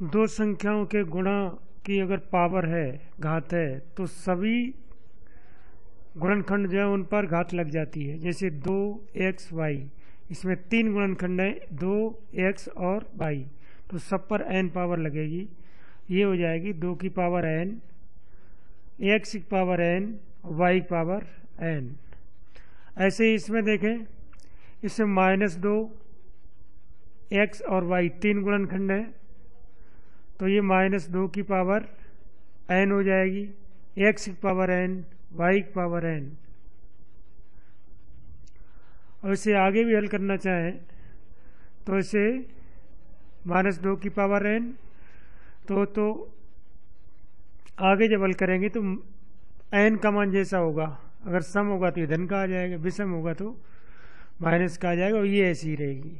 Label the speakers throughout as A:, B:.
A: दो संख्याओं के गुणा की अगर पावर है, घात है, तो सभी गुणनखंड जो है उन पर घात लग जाती है। जैसे 2xy, इसमें 3 गुणनखंड है, 2x और y, तो सब पर n पावर लगेगी। ये हो जाएगी 2 की पावर n, x की पावर n और y की पावर n। ऐसे ही इसमें देखें, इसमें -2 x और y 3 गुणनखंड है, तो ये -2 की पावर n हो जाएगी, x की पावर n, y की पावर n। और इसे आगे भी हल करना चाहें तो इसे -2 की पावर n, तो आगे जब हल करेंगे तो n का मान जैसा होगा, अगर सम होगा तो ये धन का आ जाएगा, विषम होगा तो माइनस का आ जाएगा, और ये ऐसी ही रहेगी।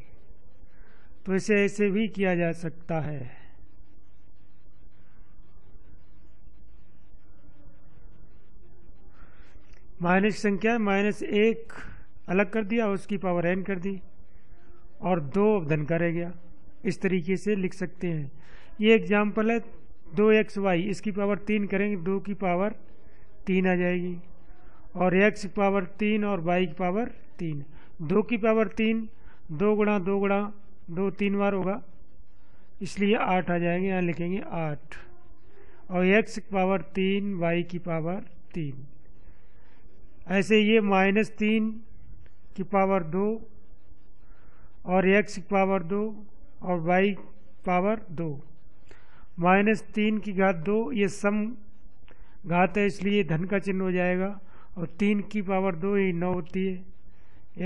A: तो इसे ऐसे भी किया जा सकता है। माइनस संख्या -1 अलग कर दिया, उसकी पावर n कर दी, और 2 धन का रह गया। इस तरीके से लिख सकते हैं। ये एग्जाम्पल है 2xy, इसकी पावर 3 करेंगे, 2 की पावर 3 आ जाएगी, और x की पावर 3 और y की पावर 3। 2 की पावर 3, 2 गुणा 2 गुणा 2 3 बार होगा, इसलिए 8 आ जाएंगे, यहाँ लिखेंगे 8। और x की पावर 3, y की पावर 3। ऐसे ये -3 की पावर 2 और x की पावर 2 और y की पावर 2, -3 की घात 2, ये सम घात है इसलिए धन का चिन्ह हो जाएगा, और 3 की पावर 2 ये 9 होती है,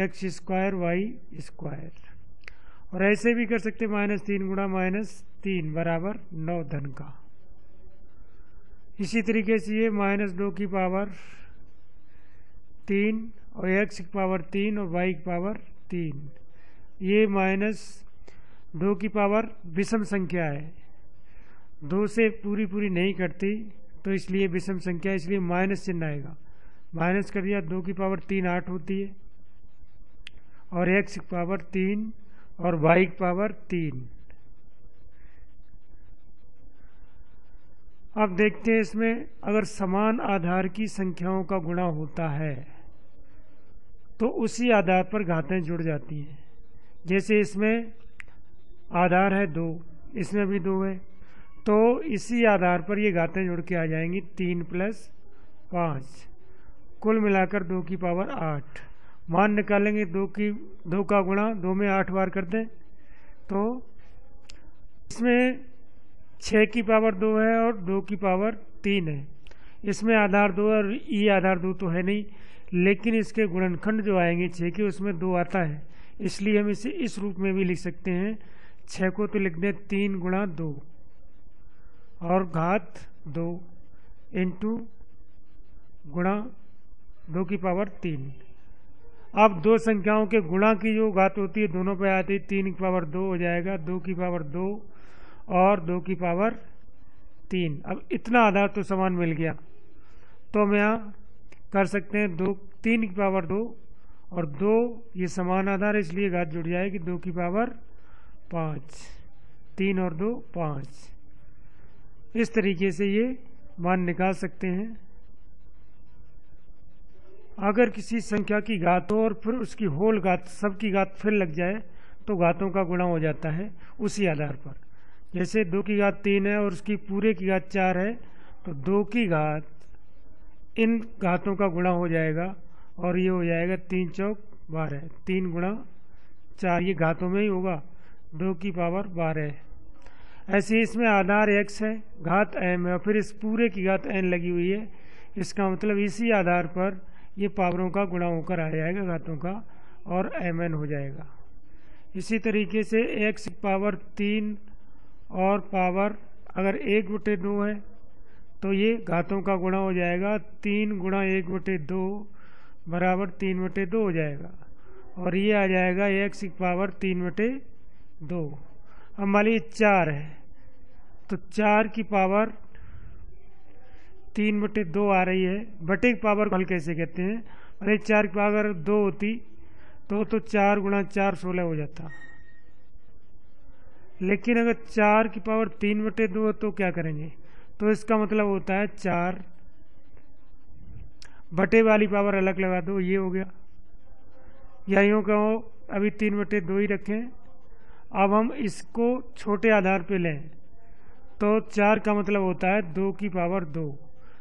A: x स्क्वायर y स्क्वायर। और ऐसे भी कर सकते -3 गुणा -3 बराबर 9 धन का। इसी तरीके से ये -2 की पावर 3 और x की पावर 3 और y की पावर 3, ये -2 की पावर विषम संख्या है, 2 से पूरी नहीं कटती, तो इसलिए विषम संख्या, इसलिए माइनस चिन्ह आएगा। माइनस कर दिया, 2 की पावर 3 8 होती है, और x की पावर 3 और y की पावर 3। अब देखते हैं इसमें, अगर समान आधार की संख्याओं का गुणा होता है तो उसी आधार पर घातें जुड़ जाती हैं। जैसे इसमें आधार है 2, इसमें भी 2 है, तो इसी आधार पर ये घातें जुड़ के आ जाएंगी, 3 + 5, कुल मिलाकर 2 की पावर 8। मान निकालेंगे, 2 का गुणा 2 में 8 बार कर दें, तो इसमें 6 की पावर 2 है और 2 की पावर 3 है। इसमें आधार 2 और ई आधार 2 तो है नहीं, लेकिन इसके गुणनखंड जो आएंगे 6 के, उसमें 2 आता है, इसलिए हम इसे इस रूप में भी लिख सकते हैं। 6 को तो लिख दें 3 गुणा 2 और घात 2 इंटू गुणा 2 की पावर 3। अब दो संख्याओं के गुणा की जो घात होती है दोनों पे आती है, 3 की पावर 2 हो जाएगा, 2 की पावर 2 और 2 की पावर 3। अब इतना आधार तो समान मिल गया, तो हम यहाँ कर सकते हैं 3 की पावर 2 और 2, ये समान आधार है इसलिए घात जुड़ जाएगी, 2 की पावर 5, 3 और 2 5। इस तरीके से ये मान निकाल सकते हैं। अगर किसी संख्या की घात हो और फिर उसकी होल घात, सबकी घात फिर लग जाए, तो घातों का गुणा हो जाता है उसी आधार पर। जैसे 2 की घात 3 है और उसकी पूरे की घात 4 है, तो 2 की घात इन घातों का गुणा हो जाएगा, और ये हो जाएगा 3 चौक 12, 3 गुणा 4, ये घातों में ही होगा, 2 की पावर 12। ऐसे इसमें आधार x है, घात m है, और फिर इस पूरे की घात n लगी हुई है। इसका मतलब इसी आधार पर ये पावरों का गुणा होकर आ जाएगा घातों का, और mn हो जाएगा। इसी तरीके से x की पावर 3 और पावर अगर 1/2 है, तो ये घातों का गुणा हो जाएगा, 3 गुणा 1/2 बराबर 3/2 हो जाएगा, और ये आ जाएगा x की पावर 3/2। अब मान लीजिए 4 है, तो 4 की पावर 3/2 आ रही है। बटे की पावर हल कैसे कहते हैं, अरे 4 की पावर 2 होती तो 4 गुणा 4 16 हो जाता, लेकिन अगर 4 की पावर 3/2 तो क्या करेंगे? तो इसका मतलब होता है 4 बटे वाली पावर अलग लगा दो, ये हो गया। या यूँ कहो अभी 3/2 ही रखें। अब हम इसको छोटे आधार पे लें तो 4 का मतलब होता है 2 की पावर 2,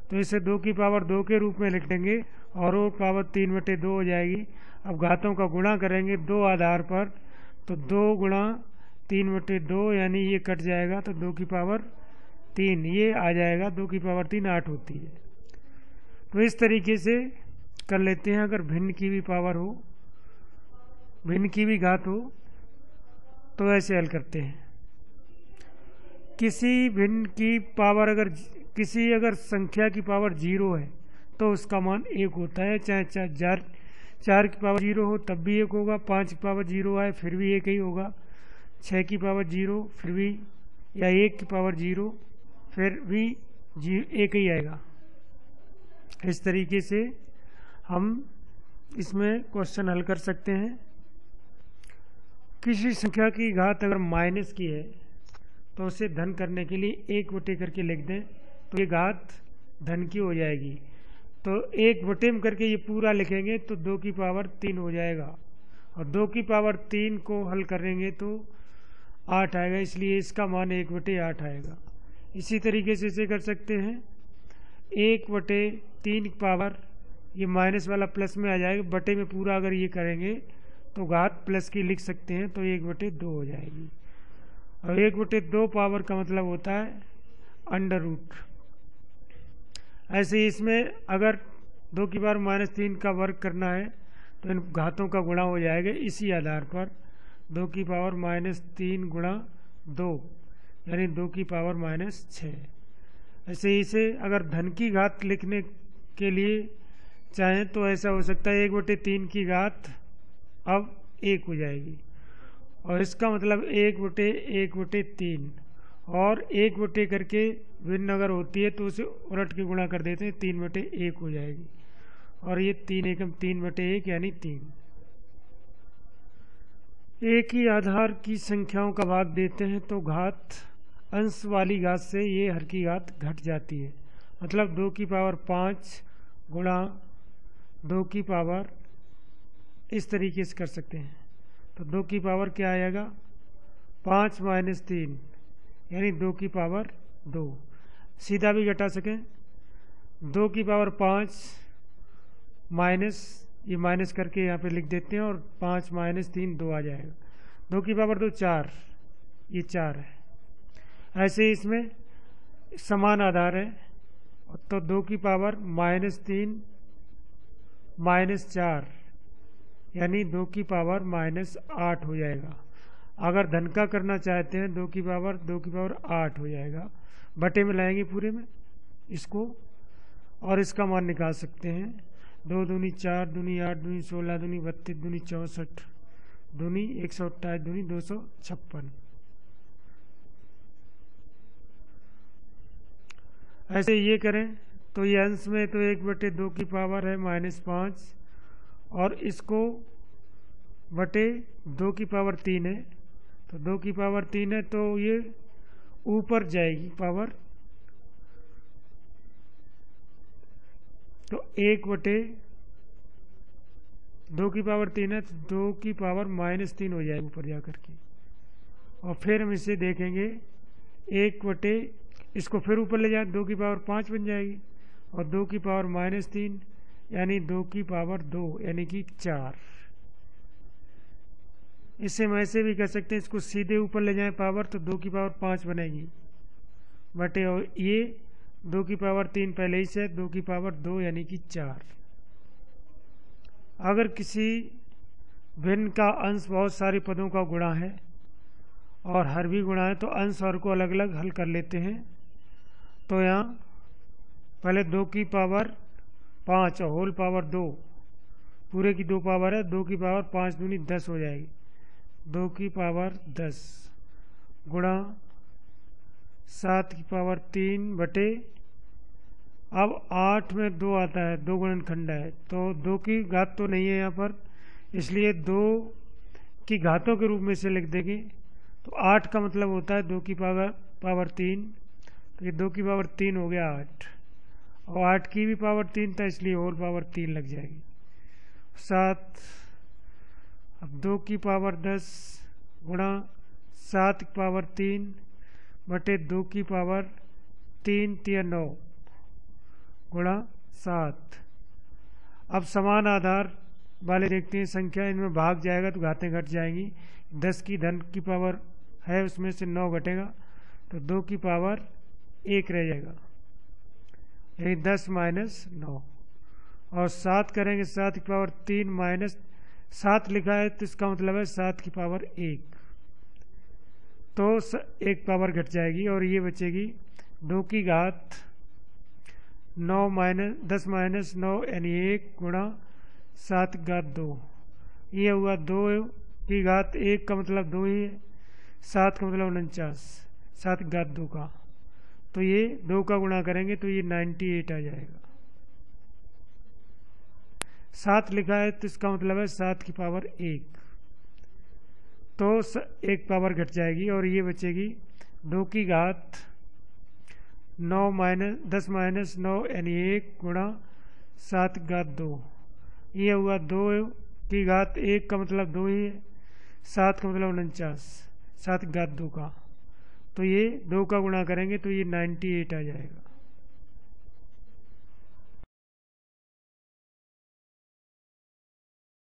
A: तो इसे 2 की पावर 2 के रूप में लिख देंगे और वो पावर 3/2 हो जाएगी। अब घातों का गुणा करेंगे 2 आधार पर, तो 2 गुणा 3/2 यानी ये कट जाएगा, तो 2 की पावर 3 ये आ जाएगा। 2 की पावर 3 8 होती है। तो इस तरीके से कर लेते हैं। अगर भिन्न की भी पावर हो, भिन्न की भी घात हो, तो ऐसे हल करते हैं। किसी भिन्न की पावर अगर संख्या की पावर 0 है तो उसका मान 1 होता है। चाहे 4 की पावर 0 हो तब भी 1 होगा, 5 की पावर 0 आए फिर भी 1 ही होगा, 6 की पावर 0 फिर भी, या 1 की पावर 0 फिर भी 1 ही आएगा। इस तरीके से हम इसमें क्वेश्चन हल कर सकते हैं। किसी संख्या की घात अगर माइनस की है तो उसे धन करने के लिए 1/, करके लिख दें तो ये घात धन की हो जाएगी। तो 1/, में करके ये पूरा लिखेंगे तो 2 की पावर 3 हो जाएगा, और 2 की पावर 3 को हल करेंगे तो 8 आएगा, इसलिए इसका मान 1/8 आएगा। इसी तरीके से इसे कर सकते हैं 1/3 की पावर, ये माइनस वाला प्लस में आ जाएगा, बटे में पूरा अगर ये करेंगे तो घात प्लस की लिख सकते हैं, तो 1/2 हो जाएगी। और 1/2 पावर का मतलब होता है अंडर रूट। ऐसे ही इसमें अगर 2 की पावर -3 का वर्ग करना है तो इन घातों का गुणा हो जाएगा। इसी आधार पर 2 की पावर -3 गुणा 2 यानी 2 की पावर -6। ऐसे ही इसे अगर धन की घात लिखने के लिए चाहें तो ऐसा हो सकता है 1/3 की घात अब 1 हो जाएगी, और इसका मतलब 1/1/3, और 1/, करके भिन्न अगर होती है तो उसे उलट के गुणा कर देते हैं, 3/1 हो जाएगी, और ये 3 एकम 3/1 यानी 3। एक ही आधार की संख्याओं का भाग देते हैं तो घात अंश वाली घात से ये हर की घात घट जाती है। मतलब 2 की पावर 5 गुणा 2 की पावर, इस तरीके से कर सकते हैं। तो 2 की पावर क्या आएगा? 5 - 3 यानी 2 की पावर 2। सीधा भी घटा सकें, 2 की पावर 5 माइनस, ये माइनस करके यहाँ पे लिख देते हैं, और 5 - 3 2 आ जाएगा। 2 की पावर 2 4, ये 4 है। ऐसे ही इसमें समान आधार है, तो 2 की पावर -3 -4 यानी 2 की पावर -8 हो जाएगा। अगर धन का करना चाहते हैं 2 की पावर 8 हो जाएगा। बटे में लाएंगे पूरे में इसको, और इसका मान निकाल सकते हैं। 2 दूनी 4 दूनी 8 दूनी 16 दूनी 32 दूनी 64 दूनी 128 दूनी 256। ऐसे ये करें तो ये अंश में तो 1/2 की पावर है -5, और इसको बटे 2 की पावर 3 है, तो 2 की पावर 3 है तो ये ऊपर जाएगी पावर, तो 1/2 की पावर 3 है तो 2 की पावर -3 हो जाएगी ऊपर जा करके। और फिर हम इसे देखेंगे 1/, इसको फिर ऊपर ले जाए 2 की पावर 5 बन जाएगी, और 2 की पावर -3 यानी 2 की पावर 2 यानी कि 4। इसे हम ऐसे भी कर सकते हैं, इसको सीधे ऊपर ले जाएं पावर तो 2 की पावर 5 बनेगी, बटे और ये 2 की पावर 3 पहले ही से 2 की पावर 2 यानी कि 4। अगर किसी भिन्न का अंश बहुत सारे पदों का गुणा है और हर भी गुणा है तो अंश और को अलग अलग हल कर लेते हैं। तो यहाँ पहले 2 की पावर 5 और होल पावर 2, पूरे की 2 पावर है, 2 की पावर 5 दूनी 10 हो जाएगी, 2 की पावर 10 गुणा 7 की पावर 3 बटे, अब 8 में 2 आता है, 2 गुणनखंड है तो 2 की घात तो नहीं है यहाँ पर, इसलिए 2 की घातों के रूप में से लिख देंगे तो 8 का मतलब होता है 2 की पावर 3, तो ये 2 की पावर 3 हो गया 8, और 8 की भी पावर 3 था इसलिए होल पावर 3 लग जाएगी 7। अब 2 की पावर 10 गुणा 7 की पावर 3 बटे 2 की पावर 3 तिया 9 गुणा 7। अब समान आधार वाले देखते हैं संख्या, इनमें भाग जाएगा तो घातें घट जाएंगी। 10 की धन की पावर है उसमें से 9 घटेगा तो 2 की पावर 1 रह जाएगा, यही 10 माइनस 9। और 7 करेंगे 7 की पावर 3 माइनस 7 लिखा है तो इसका मतलब है 7 की पावर 1, तो 1 पावर घट जाएगी और ये बचेगी 2 की घात 9 माइनस 10 माइनस 9 यानी 1 गुणा 7 की घात 2। ये हुआ 2 की घात 1 का मतलब 2 ही है, 7 का मतलब 49, 7 की घात 2 का, तो ये 2 का गुणा करेंगे तो ये 98 आ जाएगा। 7 लिखा है तो इसका मतलब है 7 की पावर 1, तो 1 पावर घट जाएगी और ये बचेगी 2 की घात 9 माइनस 10 माइनस 9 यानी 1 गुणा 7 की घात 2। ये हुआ 2 की घात 1 का मतलब 2 ही है, 7 का मतलब 49, 7 की घात 2 का, तो ये 2 का गुणा करेंगे तो ये 98 आ जाएगा।